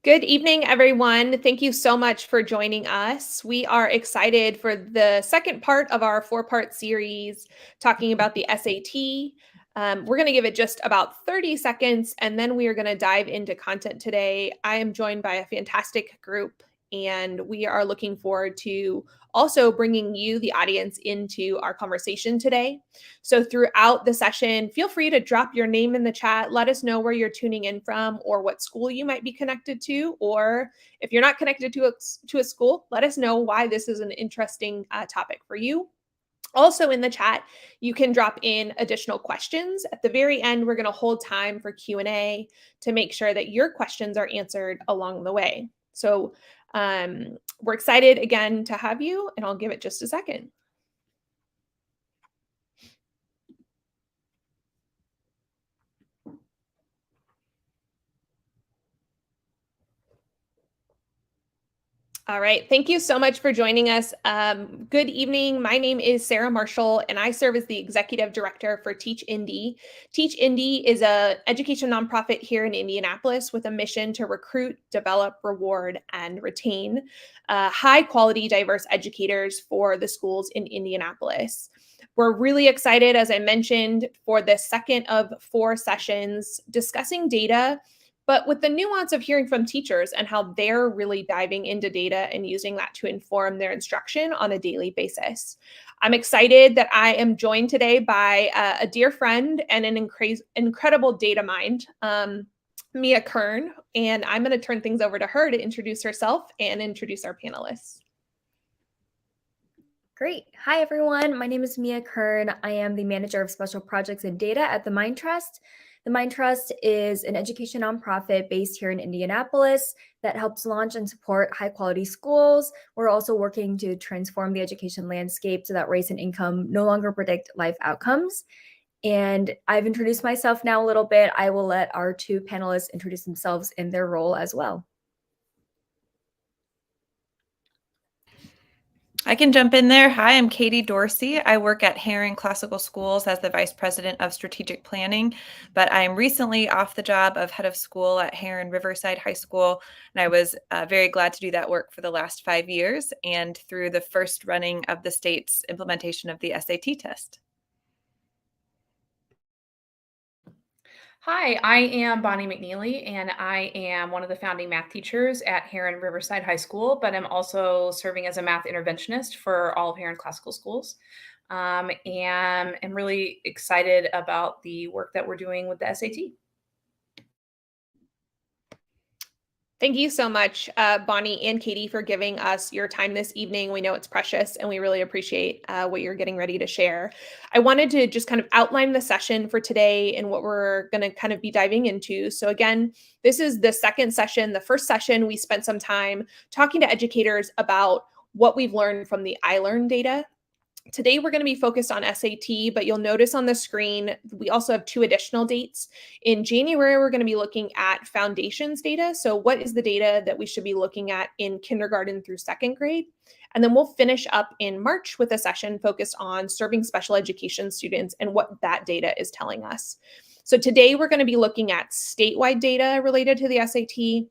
Good evening, everyone. Thank you so much for joining us. We are excited for the second part of our four-part series talking about the SAT. We're going to give it just about 30 seconds, and then we are going to dive into content today. I am joined by a fantastic group, and we are looking forward to also bringing you, the audience, into our conversation today. So throughout the session, feel free to drop your name in the chat. Let us know where you're tuning in from or what school you might be connected to. Or if you're not connected to a school, let us know why this is an interesting topic for you. Also in the chat, you can drop in additional questions. At the very end, we're going to hold time for Q&A to make sure that your questions are answered along the way. So we're excited again to have you, and I'll give it just a second. All right. Thank you so much for joining us. Good evening. My name is Sarah Marshall, and I serve as the executive director for Teach Indy. Teach Indy is an education nonprofit here in Indianapolis with a mission to recruit, develop, reward, and retain high quality, diverse educators for the schools in Indianapolis. We're really excited, as I mentioned, for the second of 4 sessions discussing data, but with the nuance of hearing from teachers and how they're really diving into data and using that to inform their instruction on a daily basis. I'm excited that I am joined today by a dear friend and an incredible data mind, Mia Kern, and I'm going to turn things over to her to introduce herself and introduce our panelists. Great. Hi, everyone. My name is Mia Kern. I am the manager of special projects and data at the Mind Trust. The Mind Trust is an education nonprofit based here in Indianapolis that helps launch and support high quality schools. We're also working to transform the education landscape so that race and income no longer predict life outcomes. And I've introduced myself now a little bit. I will let our 2 panelists introduce themselves in their role as well. I can jump in there. Hi, I'm Katie Dorsey. I work at Herring Classical Schools as the Vice President of Strategic Planning, but I'm recently off the job of head of school at Herring Riverside High School, and I was very glad to do that work for the last 5 years and through the first running of the state's implementation of the SAT test. Hi, I am Bonnie McNeely, and I am one of the founding math teachers at Heron Riverside High School, but I'm also serving as a math interventionist for all of Heron Classical Schools. And I'm really excited about the work that we're doing with the SAT. Thank you so much, Bonnie and Katie, for giving us your time this evening. We know it's precious, and we really appreciate what you're getting ready to share. I wanted to just kind of outline the session for today and what we're going to kind of be diving into. So again, this is the second session. The first session, we spent some time talking to educators about what we've learned from the iLearn data. Today, we're going to be focused on SAT, but you'll notice on the screen, we also have 2 additional dates. In January, we're going to be looking at foundations data. So what is the data that we should be looking at in kindergarten through 2nd grade? And then we'll finish up in March with a session focused on serving special education students and what that data is telling us. So today, we're going to be looking at statewide data related to the SAT.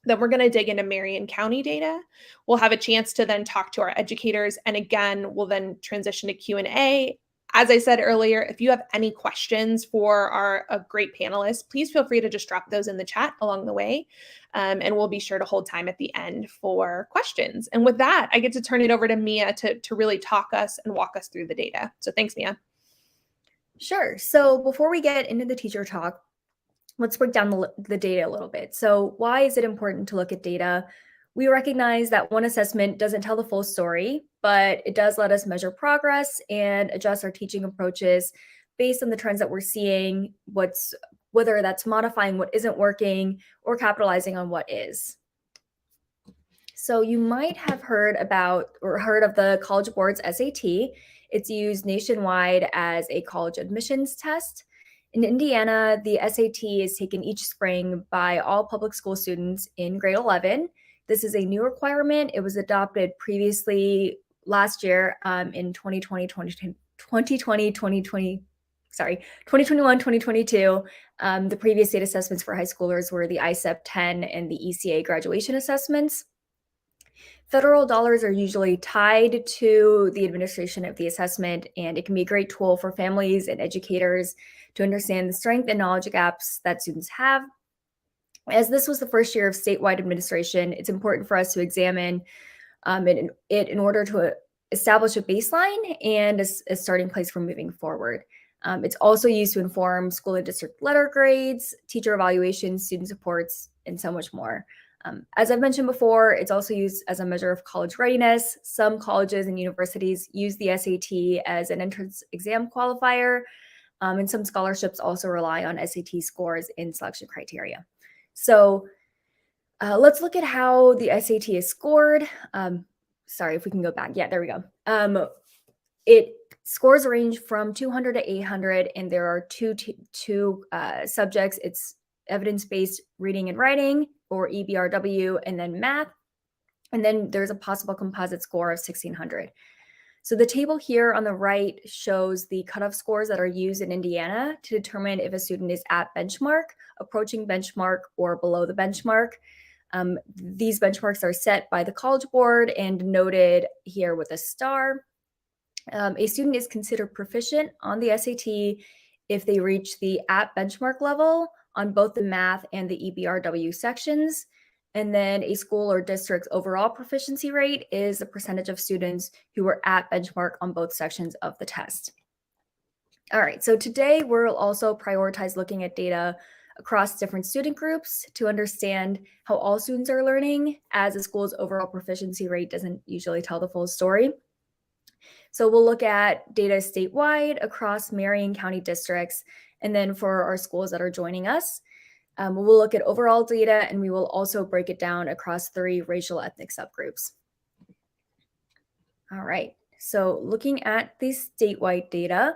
Then we're going to dig into Marion County data. We'll have a chance to then talk to our educators. And again, we'll then transition to Q&A. As I said earlier, if you have any questions for our great panelists, please feel free to just drop those in the chat along the way. And we'll be sure to hold time at the end for questions. And with that, I get to turn it over to Mia to really talk us and walk us through the data. So thanks, Mia. Sure. So before we get into the teacher talk, let's break down the data a little bit. So why is it important to look at data? We recognize that one assessment doesn't tell the full story, but it does let us measure progress and adjust our teaching approaches based on the trends that we're seeing, whether that's modifying what isn't working or capitalizing on what is. So you might have heard of the College Board's SAT. It's used nationwide as a college admissions test. In Indiana, the SAT is taken each spring by all public school students in grade 11. This is a new requirement. It was adopted previously last year in 2020, 2021, 2022, the previous state assessments for high schoolers were the ISEP 10 and the ECA graduation assessments. Federal dollars are usually tied to the administration of the assessment, and it can be a great tool for families and educators to understand the strength and knowledge gaps that students have. As this was the first year of statewide administration, it's important for us to examine it in order to establish a baseline and a starting place for moving forward. It's also used to inform school and district letter grades, teacher evaluations, student supports, and so much more. As I've mentioned before, it's also used as a measure of college readiness. Some colleges and universities use the SAT as an entrance exam qualifier, and some scholarships also rely on SAT scores in selection criteria. So let's look at how the SAT is scored. Sorry, if we can go back. Yeah, there we go. It scores range from 200 to 800, and there are two subjects. It's evidence-based reading and writing, or EBRW, and then math. And then there's a possible composite score of 1600. So the table here on the right shows the cutoff scores that are used in Indiana to determine if a student is at benchmark, approaching benchmark, or below the benchmark. These benchmarks are set by the College Board and noted here with a star. A student is considered proficient on the SAT if they reach the at benchmark level on both the math and the EBRW sections. And then a school or district's overall proficiency rate is the percentage of students who are at benchmark on both sections of the test. All right, so today we'll also prioritize looking at data across different student groups to understand how all students are learning, as a school's overall proficiency rate doesn't usually tell the full story. So we'll look at data statewide across Marion County districts, and then for our schools that are joining us, we'll look at overall data, and we will also break it down across 3 racial ethnic subgroups. All right, so looking at the statewide data,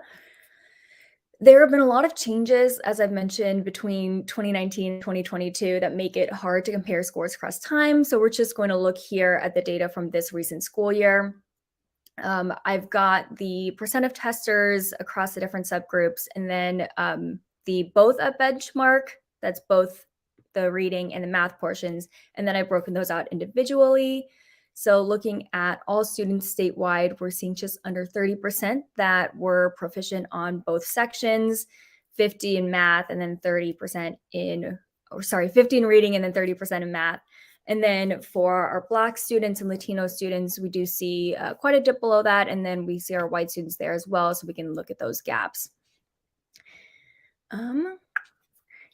there have been a lot of changes, as I've mentioned, between 2019 and 2022 that make it hard to compare scores across time. So we're just going to look here at the data from this recent school year. I've got the percent of testers across the different subgroups, and then the both at benchmark, that's both the reading and the math portions, and then I've broken those out individually. So looking at all students statewide, we're seeing just under 30% that were proficient on both sections, 50 in math, and then 30% in, 50 in reading and then 30% in math. And then for our Black students and Latino students, we do see quite a dip below that. And then we see our white students there as well, so we can look at those gaps.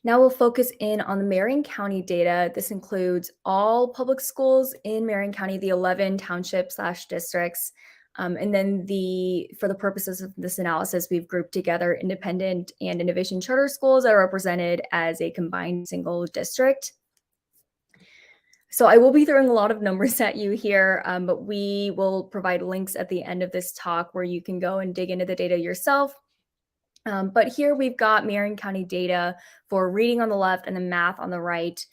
Now we'll focus in on the Marion County data. This includes all public schools in Marion County, the 11 township/districts. And then for the purposes of this analysis, we've grouped together independent and innovation charter schools that are represented as a combined single district. So I will be throwing a lot of numbers at you here, but we will provide links at the end of this talk where you can go and dig into the data yourself. But here we've got Marion County data for reading on the left and the math on the right.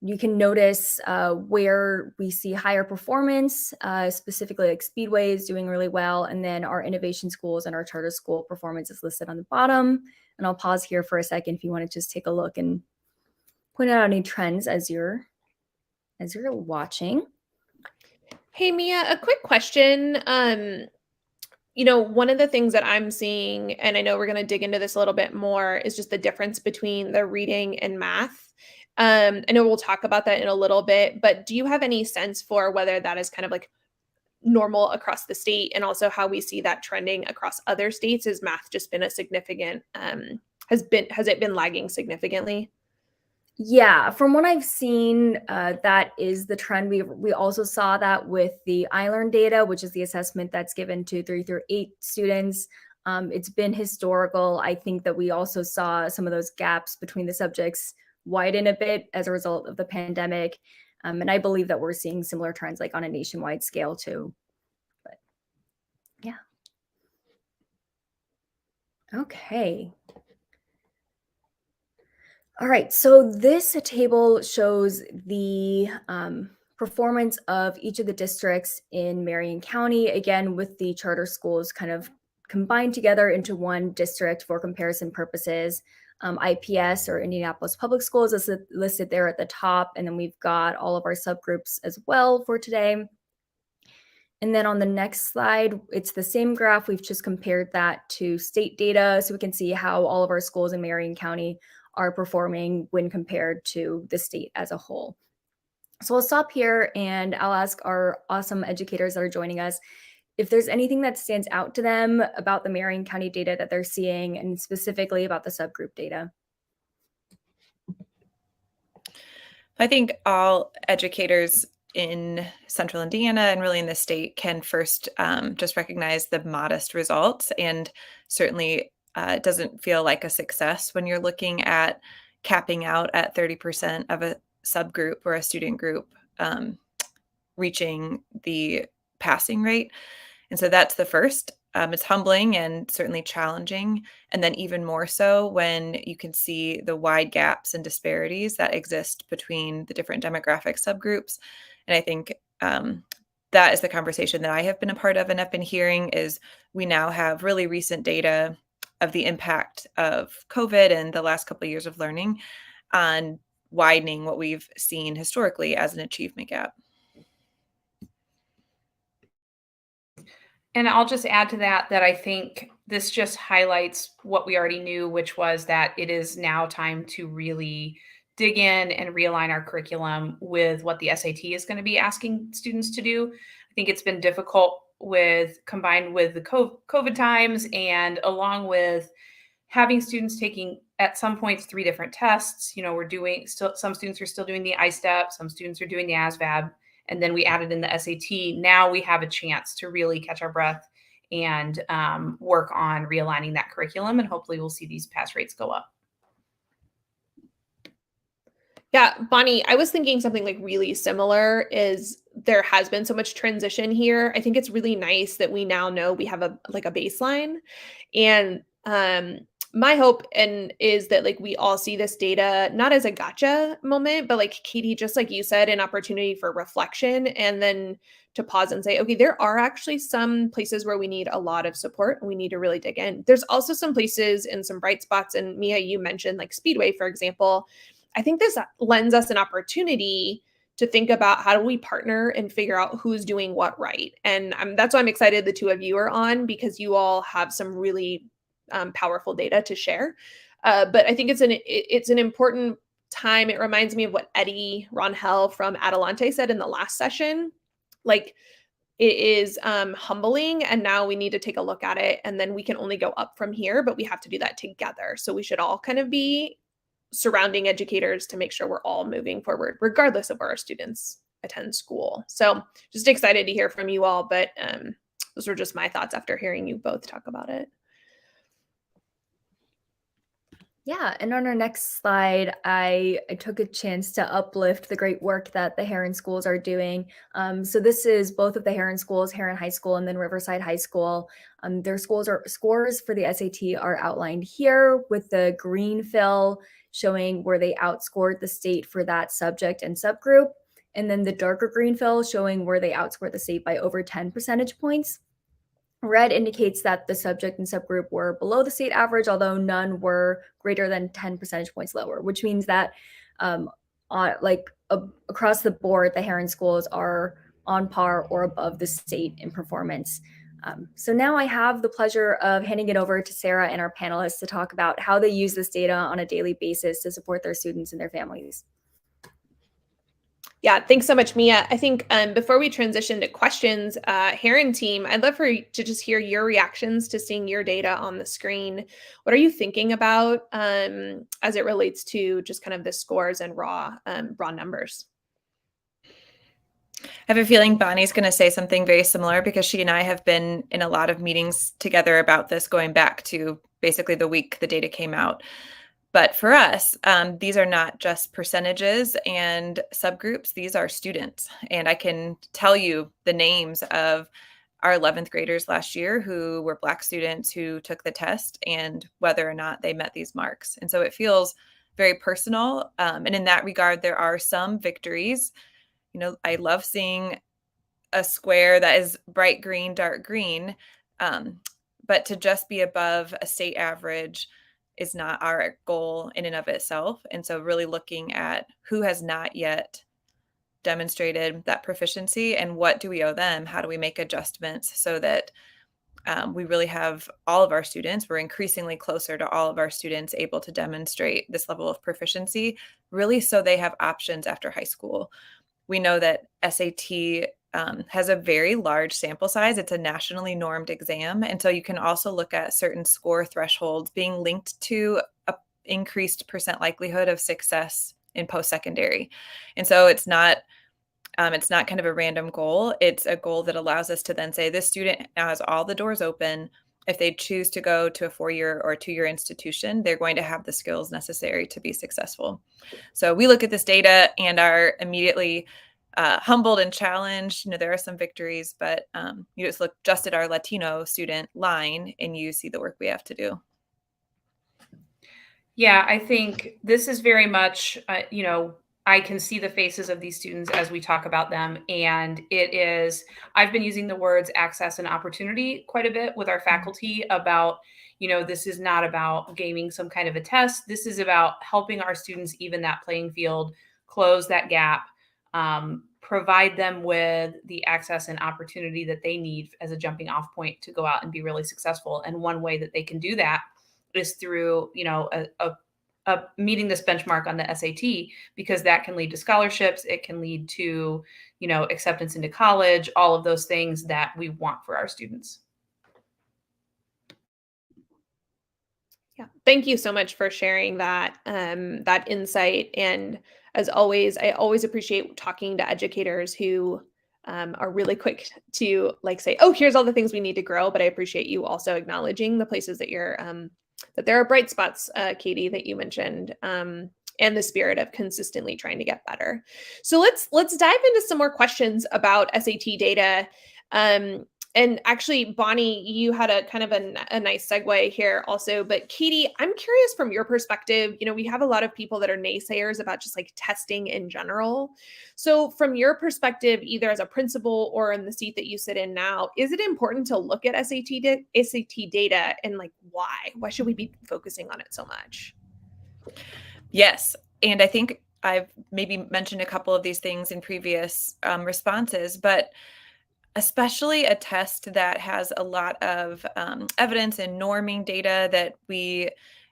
You can notice where we see higher performance, specifically like Speedway is doing really well. And then our innovation schools and our charter school performance is listed on the bottom. And I'll pause here for a second if you want to just take a look and point out any trends as you're watching. Hey, Mia, a quick question. One of the things that I'm seeing, and I know we're going to dig into this a little bit more, is just the difference between the reading and math. I know we'll talk about that in a little bit, but do you have any sense for whether that is kind of like normal across the state, and also how we see that trending across other states? Has math just been a significant, has it been lagging significantly? Yeah, from what I've seen, that is the trend. We also saw that with the iLearn data, which is the assessment that's given to 3 through 8 students. It's been historical. I think that we also saw some of those gaps between the subjects widen a bit as a result of the pandemic. And I believe that we're seeing similar trends like on a nationwide scale too. But yeah. Okay. All right, so this table shows the performance of each of the districts in Marion County, again, with the charter schools kind of combined together into one district for comparison purposes. IPS, or Indianapolis Public Schools, is listed there at the top, and then we've got all of our subgroups as well for today. And then on the next slide, it's the same graph. We've just compared that to state data, so we can see how all of our schools in Marion County are performing when compared to the state as a whole. So I'll stop here and I'll ask our awesome educators that are joining us if there's anything that stands out to them about the Marion County data that they're seeing, and specifically about the subgroup data. I think all educators in Central Indiana and really in the state can first just recognize the modest results. And certainly it doesn't feel like a success when you're looking at capping out at 30% of a subgroup or a student group reaching the passing rate. And so that's the first. It's humbling and certainly challenging. And then even more so when you can see the wide gaps and disparities that exist between the different demographic subgroups. And I think that is the conversation that I have been a part of and have been hearing is we now have really recent data of the impact of COVID and the last couple of years of learning on widening what we've seen historically as an achievement gap. And I'll just add to that I think this just highlights what we already knew, which was that it is now time to really dig in and realign our curriculum with what the SAT is going to be asking students to do. I think it's been difficult combined with the COVID times, and along with having students taking at some points 3 different tests. Some students are still doing the I-STEP, some students are doing the ASVAB, and then we added in the SAT. Now we have a chance to really catch our breath and work on realigning that curriculum, and hopefully we'll see these pass rates go up. Yeah, Bonnie, I was thinking something like really similar is there has been so much transition here. I think it's really nice that we now know we have a baseline. And my hope is that like we all see this data not as a gotcha moment, but like Katie, just like you said, an opportunity for reflection, and then to pause and say, okay, there are actually some places where we need a lot of support and we need to really dig in. There's also some places and some bright spots. And Mia, you mentioned like Speedway, for example. I think this lends us an opportunity to think about how do we partner and figure out who's doing what right. And that's why I'm excited the two of you are on, because you all have some really powerful data to share. But I think it's an important time. It reminds me of what Eddie Ronhell from Adelante said in the last session. Like, it is humbling, and now we need to take a look at it, and then we can only go up from here, but we have to do that together. So we should all kind of be surrounding educators to make sure we're all moving forward, regardless of where our students attend school. So just excited to hear from you all, but those were just my thoughts after hearing you both talk about it. Yeah, and on our next slide, I took a chance to uplift the great work that the Heron schools are doing. So this is both of the Heron schools, Heron High School and then Riverside High School. Their scores for the SAT are outlined here, with the green fill showing where they outscored the state for that subject and subgroup, and then the darker green fill showing where they outscored the state by over 10 percentage points. Red indicates that the subject and subgroup were below the state average, although none were greater than 10 percentage points lower, which means that across the board, the Heron schools are on par or above the state in performance. So now I have the pleasure of handing it over to Sarah and our panelists to talk about how they use this data on a daily basis to support their students and their families. Yeah, thanks so much, Mia. I think before we transition to questions, Heron team, I'd love for you to just hear your reactions to seeing your data on the screen. What are you thinking about as it relates to just kind of the scores and raw numbers? I have a feeling Bonnie's going to say something very similar, because she and I have been in a lot of meetings together about this going back to basically the week the data came out. But for us, these are not just percentages and subgroups. These are students. And I can tell you the names of our 11th graders last year who were Black students who took the test and whether or not they met these marks. And so it feels very personal. And in that regard, there are some victories. You know, I love seeing a square that is bright green, dark green. but to just be above a state average is not our goal in and of itself. And so really looking at who has not yet demonstrated that proficiency and what do we owe them? How do we make adjustments so that we really have all of our students, we're increasingly closer to all of our students able to demonstrate this level of proficiency, really so they have options after high school. We know that SAT has a very large sample size. It's a nationally normed exam. And so you can also look at certain score thresholds being linked to an increased percent likelihood of success in post-secondary. And so it's not kind of a random goal. It's a goal that allows us to then say this student now has all the doors open. If they choose to go to a 4-year or 2-year institution, they're going to have the skills necessary to be successful. So we look at this data and are immediately humbled and challenged. There are some victories, but you just look just at our Latino student line and you see the work we have to do. Yeah, I think this is very much, I can see the faces of these students as we talk about them. And I've been using the words access and opportunity quite a bit with our faculty about, this is not about gaming some kind of a test. This is about helping our students even that playing field, close that gap, provide them with the access and opportunity that they need as a jumping off point to go out and be really successful. And one way that they can do that is through, meeting this benchmark on the SAT, because that can lead to scholarships. It can lead to, acceptance into college, all of those things that we want for our students. Yeah, thank you so much for sharing that that insight. And as always, I always appreciate talking to educators who are really quick to say, "Oh, here's all the things we need to grow." But I appreciate you also acknowledging the places that you're that there are bright spots, Katie, that you mentioned, and the spirit of consistently trying to get better. So let's dive into some more questions about SAT data. And actually, Bonnie, you had a kind of a nice segue here also. But Katie, I'm curious from your perspective, we have a lot of people that are naysayers about just testing in general. So from your perspective, either as a principal or in the seat that you sit in now, is it important to look at SAT data and why? Why should we be focusing on it so much? Yes. And I think I've maybe mentioned a couple of these things in previous responses, but especially a test that has a lot of evidence and norming data that we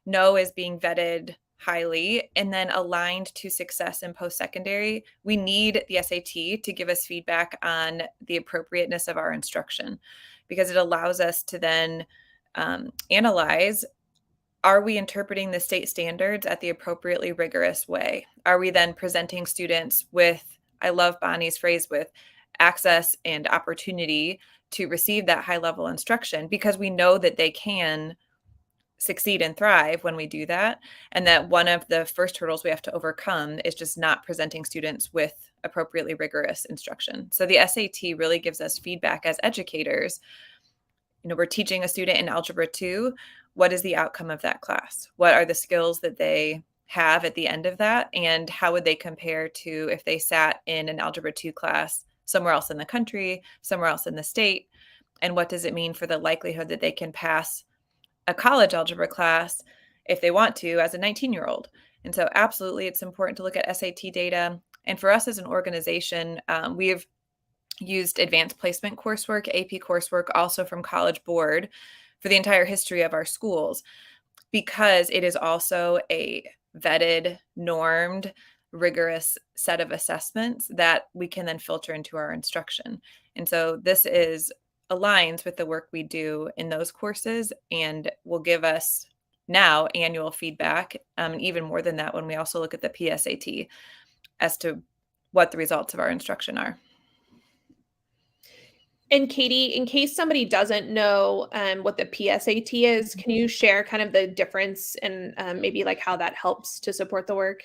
know is being vetted highly and then aligned to success in post-secondary, we need the SAT to give us feedback on the appropriateness of our instruction, because it allows us to then analyze, are we interpreting the state standards at the appropriately rigorous way? Are we then presenting students with, I love Bonnie's phrase, with access and opportunity to receive that high level instruction, because we know that they can succeed and thrive when we do that. And that one of the first hurdles we have to overcome is just not presenting students with appropriately rigorous instruction. So the SAT really gives us feedback as educators. We're teaching a student in Algebra 2. What is the outcome of that class? What are the skills that they have at the end of that? And how would they compare to if they sat in an Algebra 2 class somewhere else in the country, somewhere else in the state? And what does it mean for the likelihood that they can pass a college algebra class if they want to as a 19-year-old? And so absolutely, it's important to look at SAT data. And for us as an organization, we've used advanced placement coursework, AP coursework, also from College Board for the entire history of our schools, because it is also a vetted, normed, rigorous set of assessments that we can then filter into our instruction. And so this aligns with the work we do in those courses and will give us now annual feedback, even more than that when we also look at the PSAT as to what the results of our instruction are. And Katie, in case somebody doesn't know what the PSAT is, can you share kind of the difference and maybe how that helps to support the work?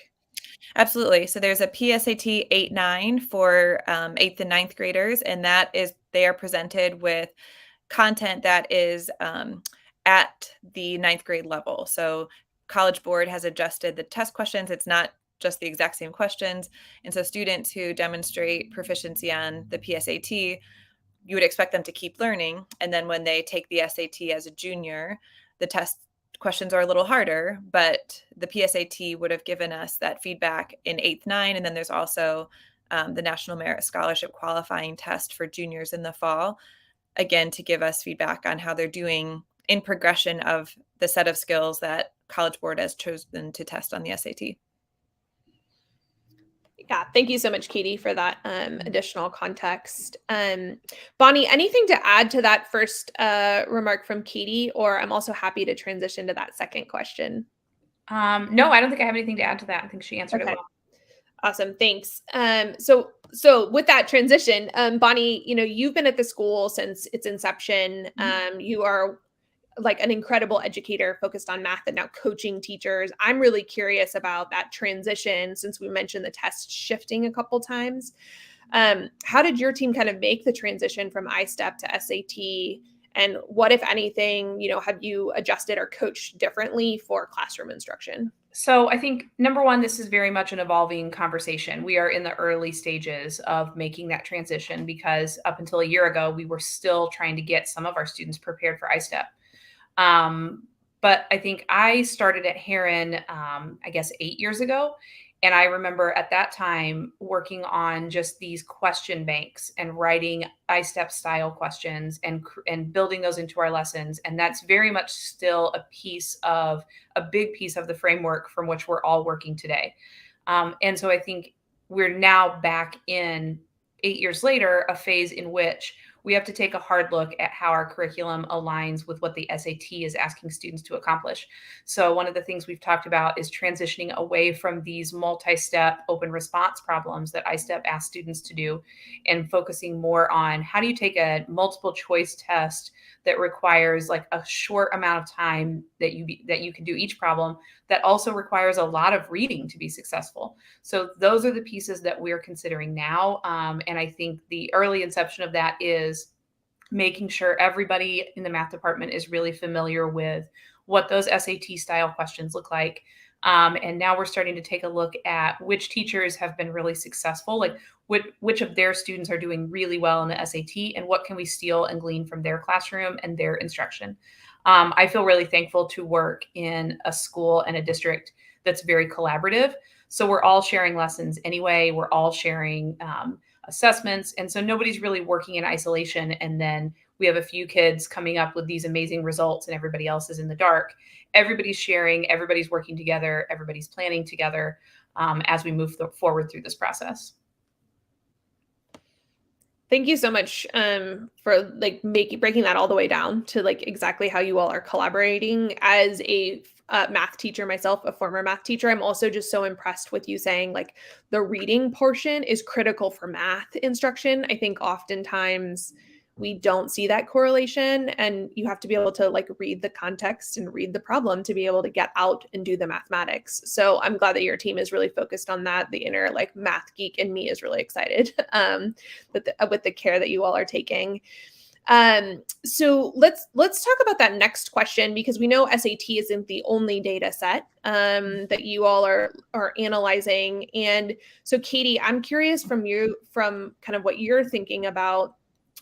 Absolutely. So there's a PSAT 8-9 for 8th and 9th graders, and they are presented with content that is at the 9th grade level. So College Board has adjusted the test questions. It's not just the exact same questions. And so students who demonstrate proficiency on the PSAT you would expect them to keep learning. And then when they take the SAT as a junior, the test questions are a little harder, but the PSAT would have given us that feedback in 8th, 9. And then there's also the National Merit Scholarship qualifying test for juniors in the fall, again, to give us feedback on how they're doing in progression of the set of skills that College Board has chosen to test on the SAT. Yeah, thank you so much, Katie, for that additional context. Bonnie, anything to add to that first remark from Katie, or I'm also happy to transition to that second question. No, I don't think I have anything to add to that. I think she answered it well. Awesome, thanks. So with that transition, Bonnie, you've been at the school since its inception. You are like an incredible educator focused on math and now coaching teachers. I'm really curious about that transition since we mentioned the test shifting a couple times. How did your team kind of make the transition from ISTEP to SAT? And what, if anything, have you adjusted or coached differently for classroom instruction? So I think number one, this is very much an evolving conversation. We are in the early stages of making that transition because up until a year ago, we were still trying to get some of our students prepared for ISTEP. But I think I started at Heron, I guess 8 years ago. And I remember at that time working on just these question banks and writing ISTEP style questions and building those into our lessons. And that's very much still a big piece of the framework from which we're all working today. And so I think we're now back in 8 years later, a phase in which we have to take a hard look at how our curriculum aligns with what the SAT is asking students to accomplish. So one of the things we've talked about is transitioning away from these multi-step open response problems that ISTEP asks students to do and focusing more on how do you take a multiple choice test that requires like a short amount of time that you can do each problem that also requires a lot of reading to be successful. So those are the pieces that we're considering now. And I think the early inception of that is making sure everybody in the math department is really familiar with what those SAT style questions look like. And now we're starting to take a look at which teachers have been really successful, like which of their students are doing really well in the SAT and what can we steal and glean from their classroom and their instruction. I feel really thankful to work in a school and a district that's very collaborative. So we're all sharing lessons anyway. We're all sharing assessments. And so nobody's really working in isolation. And then we have a few kids coming up with these amazing results and everybody else is in the dark. Everybody's sharing, everybody's working together, everybody's planning together as we move forward through this process. Thank you so much for like breaking that all the way down to like exactly how you all are collaborating. As a math teacher myself, a former math teacher, I'm also just so impressed with you saying like the reading portion is critical for math instruction. I think oftentimes we don't see that correlation, and you have to be able to like read the context and read the problem to be able to get out and do the mathematics. So I'm glad that your team is really focused on that. The inner like math geek in me is really excited with the care that you all are taking. So let's talk about that next question, because we know SAT isn't the only data set that you all are analyzing. And so Katie, I'm curious from kind of what you're thinking about.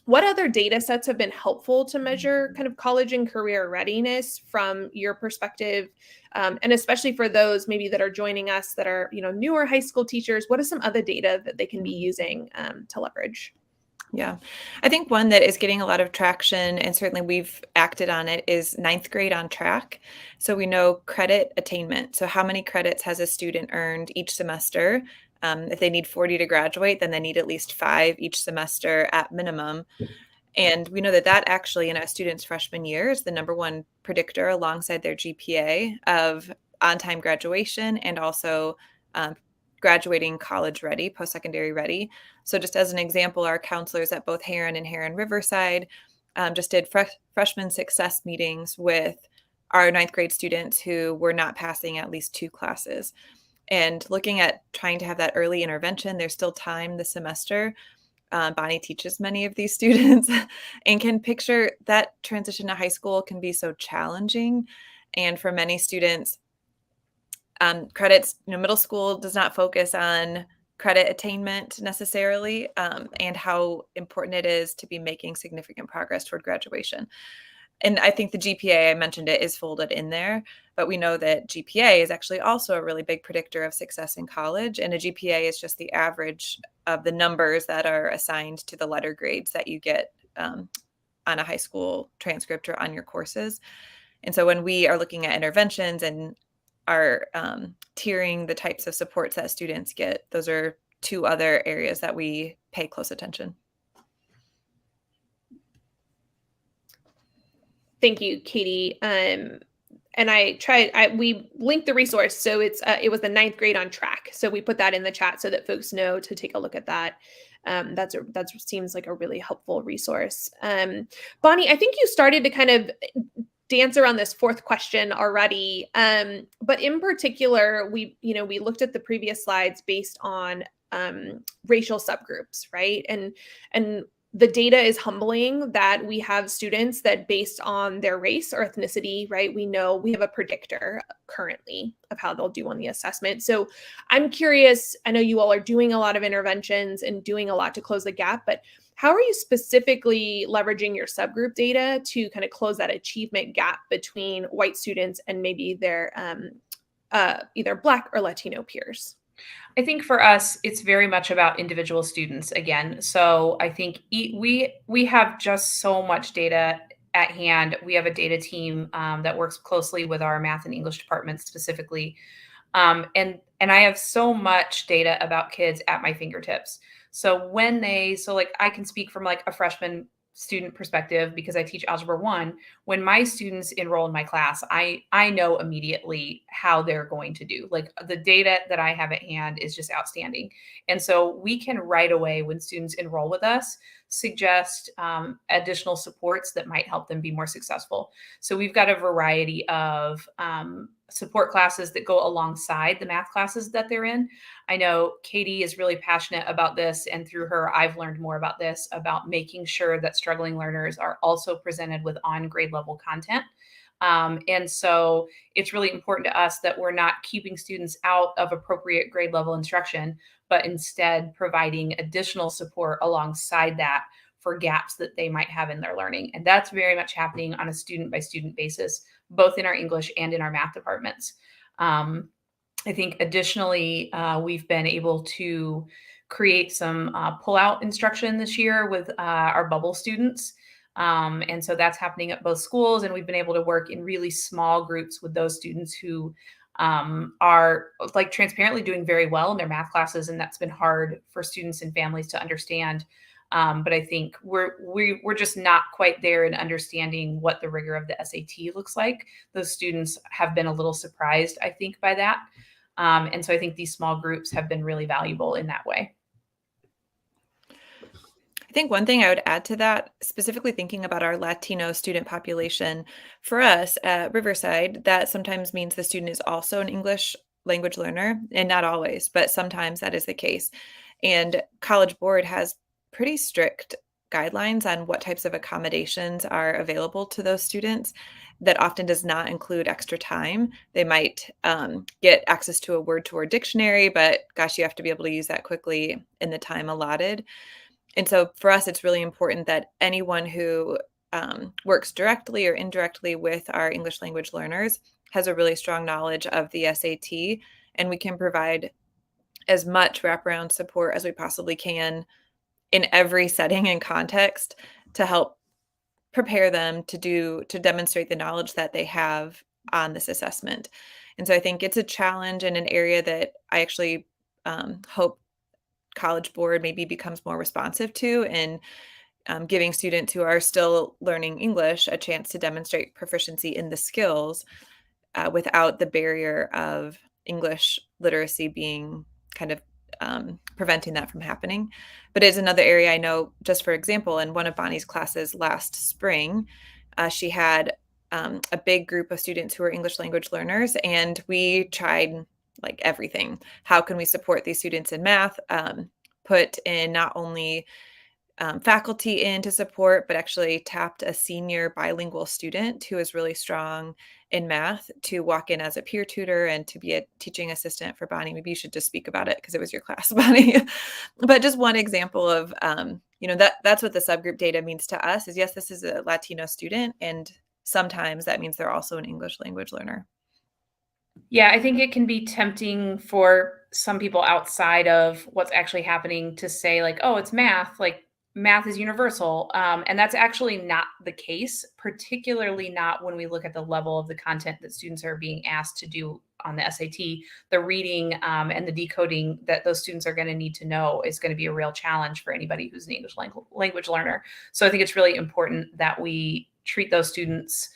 What other data sets have been helpful to measure kind of college and career readiness from your perspective? And especially for those maybe that are joining us that are, newer high school teachers, what is some other data that they can be using to leverage? Yeah, I think one that is getting a lot of traction, and certainly we've acted on it, is 9th grade on track. So we know credit attainment. So how many credits has a student earned each semester? If they need 40 to graduate, then they need at least 5 each semester at minimum. And we know that actually in a student's freshman year is the number one predictor alongside their GPA of on-time graduation and also graduating college ready, post-secondary ready. So just as an example, our counselors at both Heron and Heron Riverside just did freshman success meetings with our 9th grade students who were not passing at least 2 classes. And looking at trying to have that early intervention, there's still time this semester. Bonnie teaches many of these students and can picture that transition to high school can be so challenging. And for many students, credits, middle school does not focus on credit attainment necessarily, and how important it is to be making significant progress toward graduation. And I think the GPA, I mentioned it, is folded in there, but we know that GPA is actually also a really big predictor of success in college. And a GPA is just the average of the numbers that are assigned to the letter grades that you get on a high school transcript or on your courses. And so when we are looking at interventions and are tiering the types of supports that students get, those are two other areas that we pay close attention. Thank you, Katie. And we linked the resource. So it was the 9th grade on track. So we put that in the chat so that folks know to take a look at that. That seems like a really helpful resource. Bonnie, I think you started to kind of dance around this 4th question already. But in particular, we looked at the previous slides based on racial subgroups, right? And the data is humbling that we have students that based on their race or ethnicity, right? We know we have a predictor currently of how they'll do on the assessment. So I'm curious, I know you all are doing a lot of interventions and doing a lot to close the gap, but how are you specifically leveraging your subgroup data to kind of close that achievement gap between white students and maybe their either Black or Latino peers? I think for us, it's very much about individual students again. So I think we have just so much data at hand. We have a data team that works closely with our math and English departments specifically, and I have so much data about kids at my fingertips. So like I can speak from like a freshman student perspective because I teach algebra 1. When my students enroll in my class, I know immediately how they're going to do. Like the data that I have at hand is just outstanding. And so we can right away when students enroll with us suggest additional supports that might help them be more successful. So we've got a variety of support classes that go alongside the math classes that they're in. I know Katie is really passionate about this, and through her, I've learned more about this, about making sure that struggling learners are also presented with on grade level content. And so it's really important to us that we're not keeping students out of appropriate grade level instruction, but instead providing additional support alongside that for gaps that they might have in their learning. And that's very much happening on a student by student basis, both in our English and in our math departments. I think additionally, we've been able to create some pull-out instruction this year with our bubble students. And so that's happening at both schools. And we've been able to work in really small groups with those students who are like transparently doing very well in their math classes. And that's been hard for students and families to understand. But I think we're just not quite there in understanding what the rigor of the SAT looks like. Those students have been a little surprised, I think, by that. And so I think these small groups have been really valuable in that way. I think one thing I would add to that, specifically thinking about our Latino student population, for us at Riverside, that sometimes means the student is also an English language learner, and not always, but sometimes that is the case. And College Board has pretty strict guidelines on what types of accommodations are available to those students. That often does not include extra time. They might get access to a word-to-word dictionary, but gosh, you have to be able to use that quickly in the time allotted. And so for us, it's really important that anyone who works directly or indirectly with our English language learners has a really strong knowledge of the SAT, and we can provide as much wraparound support as we possibly can in every setting and context to help prepare them to demonstrate the knowledge that they have on this assessment. And so I think it's a challenge in an area that I actually hope College Board maybe becomes more responsive to, and giving students who are still learning English a chance to demonstrate proficiency in the skills without the barrier of English literacy being kind of preventing that from happening. But it's another area I know, just for example, in one of Bonnie's classes last spring, she had a big group of students who were English language learners, and we tried like everything. How can we support these students in math? Put in not only faculty in to support, but actually tapped a senior bilingual student who is really strong in math to walk in as a peer tutor and to be a teaching assistant for Bonnie. Maybe you should just speak about it because it was your class, Bonnie. But just one example of, that's what the subgroup data means to us is, yes, this is a Latino student, and sometimes that means they're also an English language learner. Yeah, I think it can be tempting for some people outside of what's actually happening to say, like, oh, it's math, like math is universal. And that's actually not the case, particularly not when we look at the level of the content that students are being asked to do on the SAT. The reading and the decoding that those students are going to need to know is going to be a real challenge for anybody who's an English language learner. So I think it's really important that we treat those students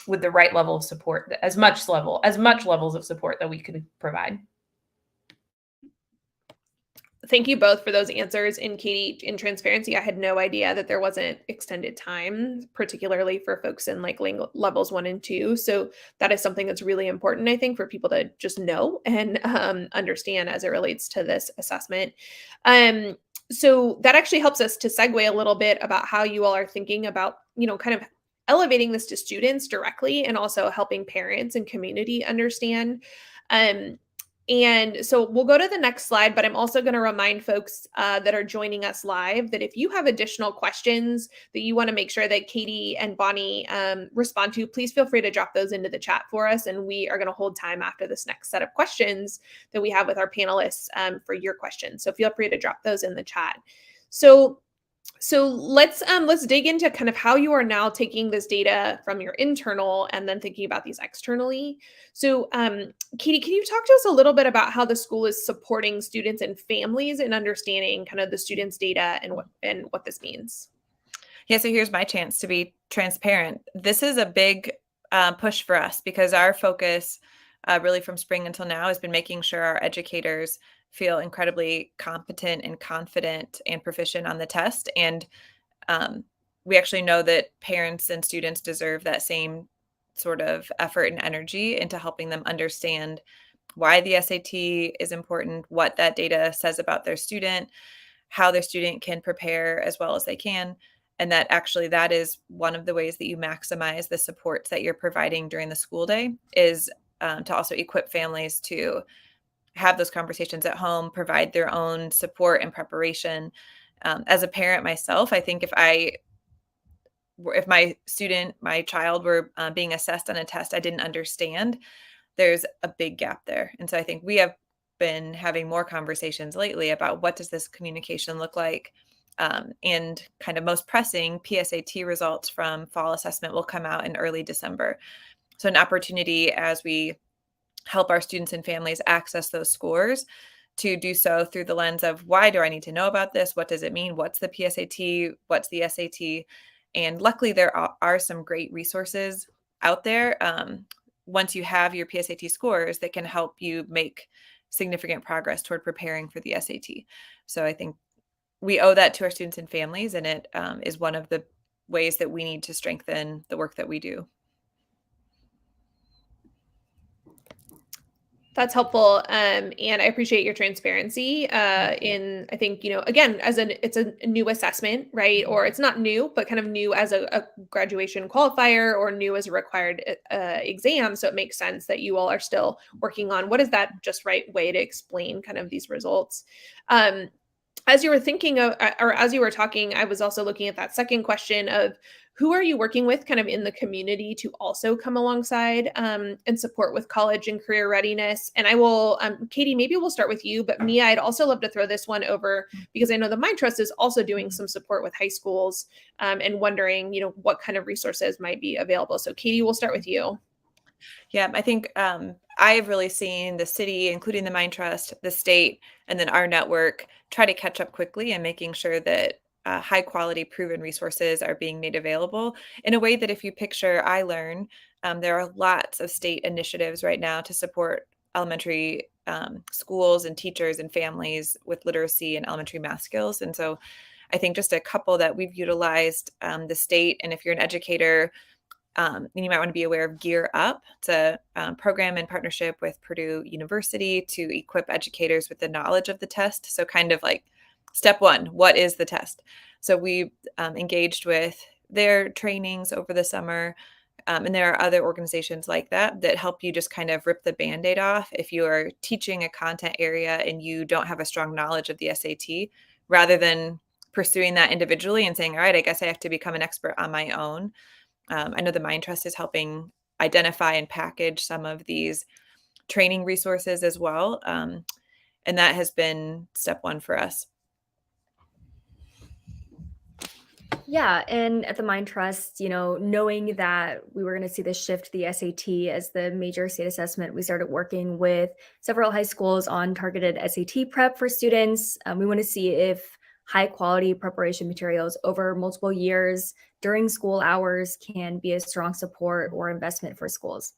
with the right level of support, as much levels of support that we can provide. Thank you both for those answers. And Katie, in transparency, I had no idea that there wasn't extended time, particularly for folks in like levels 1 and 2. So that is something that's really important, I think, for people to just know and understand as it relates to this assessment. So that actually helps us to segue a little bit about how you all are thinking about, kind of elevating this to students directly and also helping parents and community understand. And so we'll go to the next slide, but I'm also going to remind folks that are joining us live that if you have additional questions that you want to make sure that Katie and Bonnie respond to, please feel free to drop those into the chat for us. And we are going to hold time after this next set of questions that we have with our panelists for your questions. So feel free to drop those in the chat. So let's dig into kind of how you are now taking this data from your internal and then thinking about these externally. So Katie, can you talk to us a little bit about how the school is supporting students and families in understanding kind of the students' data and what this means? Yeah, so here's my chance to be transparent. This is a big push for us because our focus really from spring until now has been making sure our educators feel incredibly competent and confident and proficient on the test. And we actually know that parents and students deserve that same sort of effort and energy into helping them understand why the SAT is important, what that data says about their student, how their student can prepare as well as they can. And that actually that is one of the ways that you maximize the supports that you're providing during the school day is to also equip families to have those conversations at home, provide their own support and preparation. As a parent myself, I think if my child were being assessed on a test I didn't understand, there's a big gap there. And so I think we have been having more conversations lately about what does this communication look like? And kind of most pressing, PSAT results from fall assessment will come out in early December. So an opportunity as we help our students and families access those scores to do so through the lens of why do I need to know about this? What does it mean? What's the PSAT? What's the SAT? And luckily, there are some great resources out there once you have your PSAT scores that can help you make significant progress toward preparing for the SAT. So I think we owe that to our students and families, and it is one of the ways that we need to strengthen the work that we do. That's helpful. And I appreciate your transparency in, I think, again, it's a new assessment, right? Or it's not new, but kind of new as a graduation qualifier or new as a required exam. So it makes sense that you all are still working on what is that just right way to explain kind of these results. As you were thinking of, or as you were talking, I was also looking at that second question of who are you working with kind of in the community to also come alongside and support with college and career readiness? And I will, Katie, maybe we'll start with you, but Mia, I'd also love to throw this one over because I know the Mind Trust is also doing some support with high schools and wondering, what kind of resources might be available. So Katie, we'll start with you. Yeah, I think I have really seen the city, including the Mind Trust, the state, and then our network try to catch up quickly and making sure that high quality proven resources are being made available in a way that if you picture iLearn, there are lots of state initiatives right now to support elementary schools and teachers and families with literacy and elementary math skills. And so I think just a couple that we've utilized the state, and if you're an educator, you might want to be aware of Gear Up. It's a program in partnership with Purdue University to equip educators with the knowledge of the test. So kind of like step one, what is the test? So we engaged with their trainings over the summer. And there are other organizations like that that help you just kind of rip the Band-Aid off if you are teaching a content area and you don't have a strong knowledge of the SAT, rather than pursuing that individually and saying, all right, I guess I have to become an expert on my own. I know the Mind Trust is helping identify and package some of these training resources as well. And that has been step one for us. Yeah, and at the Mind Trust, knowing that we were going to see this shift to the SAT as the major state assessment, we started working with several high schools on targeted SAT prep for students. We want to see if high quality preparation materials over multiple years during school hours can be a strong support or investment for schools.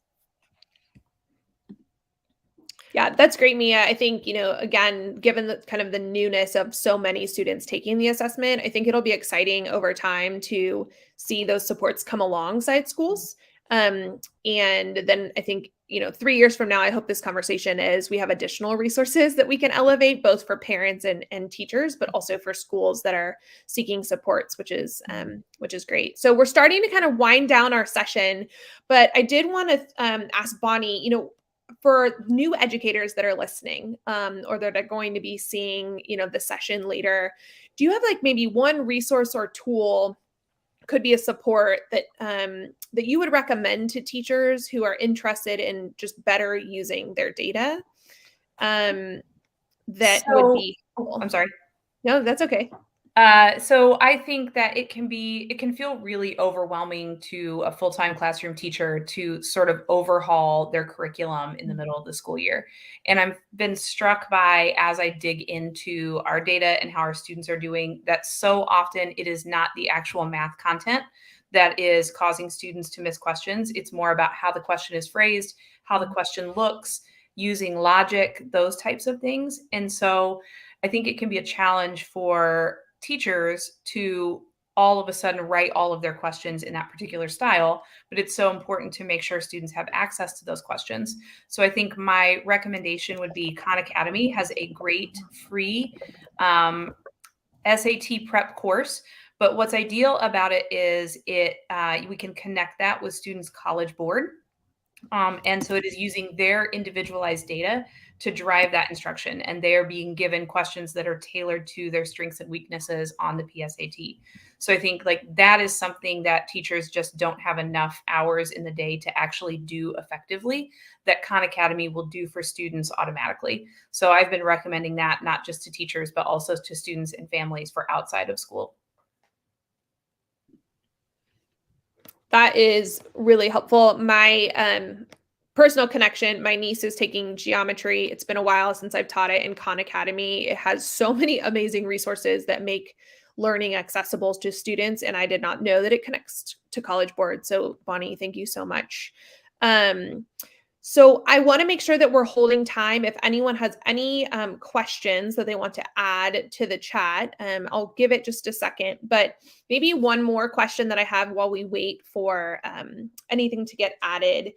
Yeah, that's great, Mia. I think, again, given the kind of the newness of so many students taking the assessment, I think it'll be exciting over time to see those supports come alongside schools. And then I think, 3 years from now, I hope this conversation is we have additional resources that we can elevate both for parents and teachers, but also for schools that are seeking supports, which is great. So we're starting to kind of wind down our session, but I did want to ask Bonnie, for new educators that are listening, or that are going to be seeing, the session later, do you have like maybe one resource or tool, could be a support that that you would recommend to teachers who are interested in just better using their data? That would be helpful. I'm sorry. No, that's okay. So I think that it can feel really overwhelming to a full-time classroom teacher to sort of overhaul their curriculum in the middle of the school year. And I've been struck by, as I dig into our data and how our students are doing, that so often it is not the actual math content that is causing students to miss questions. It's more about how the question is phrased, how the question looks, using logic, those types of things. And so I think it can be a challenge for teachers to all of a sudden write all of their questions in that particular style, but it's so important to make sure students have access to those questions. So I think my recommendation would be Khan Academy has a great free SAT prep course. But what's ideal about it is we can connect that with students' College Board. And so it is using their individualized data to drive that instruction. And they are being given questions that are tailored to their strengths and weaknesses on the PSAT. So I think like that is something that teachers just don't have enough hours in the day to actually do effectively, that Khan Academy will do for students automatically. So I've been recommending that not just to teachers, but also to students and families for outside of school. That is really helpful. My personal connection, my niece is taking geometry. It's been a while since I've taught it in Khan Academy. It has so many amazing resources that make learning accessible to students, and I did not know that it connects to College Board. So Bonnie, thank you so much. So I want to make sure that we're holding time. If anyone has any questions that they want to add to the chat, I'll give it just a second. But maybe one more question that I have while we wait for anything to get added.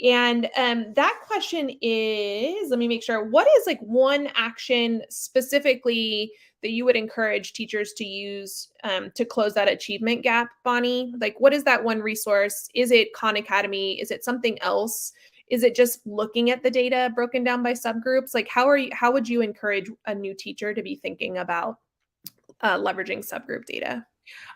And that question is, let me make sure, what is like one action specifically that you would encourage teachers to use to close that achievement gap, Bonnie? Like, what is that one resource? Is it Khan Academy? Is it something else? Is it just looking at the data broken down by subgroups? Like, how would you encourage a new teacher to be thinking about leveraging subgroup data?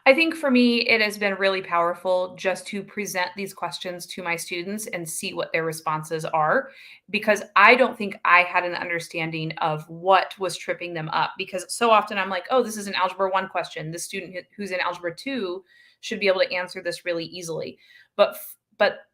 I think for me, it has been really powerful just to present these questions to my students and see what their responses are, because I don't think I had an understanding of what was tripping them up. Because so often I'm like, oh, this is an Algebra 1 question. The student who's in Algebra 2 should be able to answer this really easily. But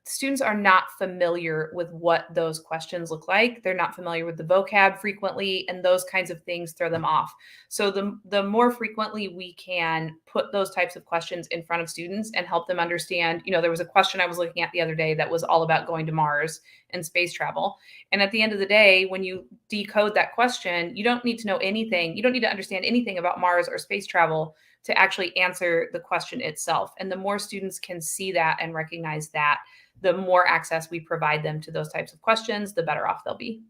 students are not familiar with what those questions look like. They're not familiar with the vocab frequently, and those kinds of things throw them off. So the more frequently we can put those types of questions in front of students and help them understand, there was a question I was looking at the other day that was all about going to Mars and space travel. And at the end of the day, when you decode that question, you don't need to know anything. You don't need to understand anything about Mars or space travel to actually answer the question itself. And the more students can see that and recognize that, the more access we provide them to those types of questions, the better off they'll be.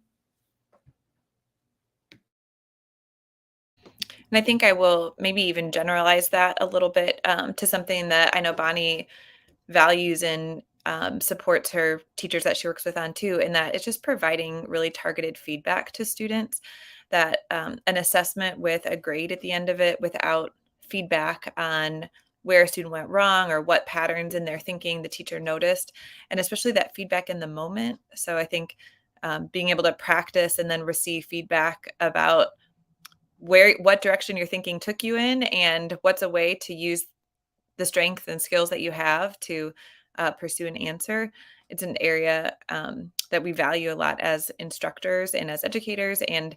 And I think I will maybe even generalize that a little bit to something that I know Bonnie values and supports her teachers that she works with on too, and that it's just providing really targeted feedback to students. That an assessment with a grade at the end of it without feedback on where a student went wrong or what patterns in their thinking the teacher noticed, and especially that feedback in the moment. So I think being able to practice and then receive feedback about what direction your thinking took you in and what's a way to use the strength and skills that you have to pursue an answer. It's an area that we value a lot as instructors and as educators. And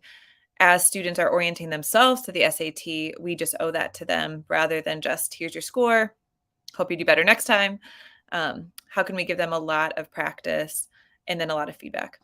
as students are orienting themselves to the SAT, we just owe that to them rather than just here's your score. Hope you do better next time. How can we give them a lot of practice and then a lot of feedback?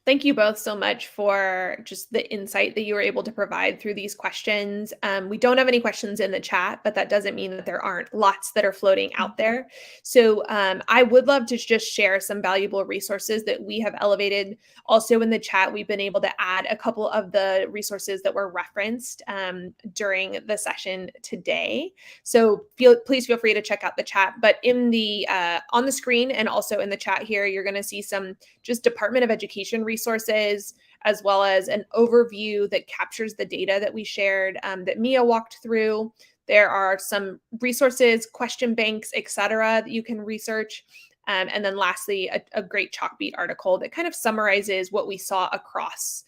Thank you both so much for just the insight that you were able to provide through these questions. We don't have any questions in the chat, but that doesn't mean that there aren't lots that are floating out there. So I would love to just share some valuable resources that we have elevated. Also in the chat, we've been able to add a couple of the resources that were referenced during the session today. So please feel free to check out the chat. But in the on the screen and also in the chat here, you're going to see some just Department of Education resources, as well as an overview that captures the data that we shared that Mia walked through. There are some resources, question banks, etc., that you can research. And then lastly, a great Chalkbeat article that kind of summarizes what we saw across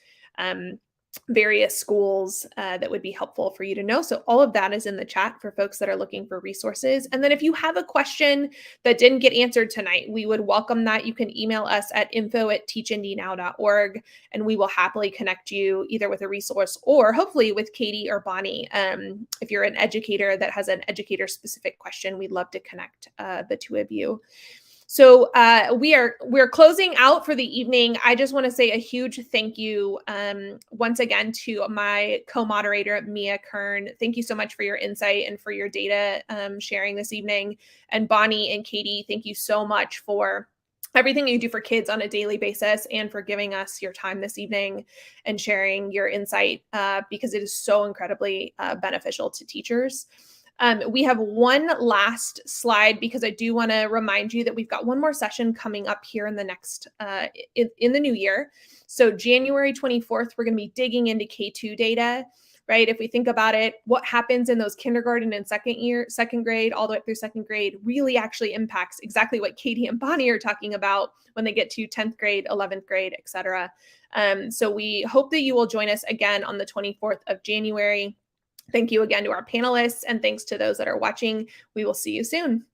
various schools that would be helpful for you to know. So all of that is in the chat for folks that are looking for resources. And then if you have a question that didn't get answered tonight, we would welcome that. You can email us at info@teachindynow.org, and we will happily connect you either with a resource or hopefully with Katie or Bonnie. If you're an educator that has an educator-specific question, we'd love to connect the two of you. So we're closing out for the evening. I just want to say a huge thank you once again to my co-moderator, Mia Kern. Thank you so much for your insight and for your data sharing this evening. And Bonnie and Katie, thank you so much for everything you do for kids on a daily basis and for giving us your time this evening and sharing your insight because it is so incredibly beneficial to teachers. We have one last slide because I do want to remind you that we've got one more session coming up here in the next in the new year. So January 24th, we're going to be digging into K2 data, right? If we think about it, what happens in those kindergarten and second grade, all the way up through second grade really actually impacts exactly what Katie and Bonnie are talking about when they get to 10th grade, 11th grade, et cetera. So we hope that you will join us again on the 24th of January. Thank you again to our panelists, and thanks to those that are watching. We will see you soon.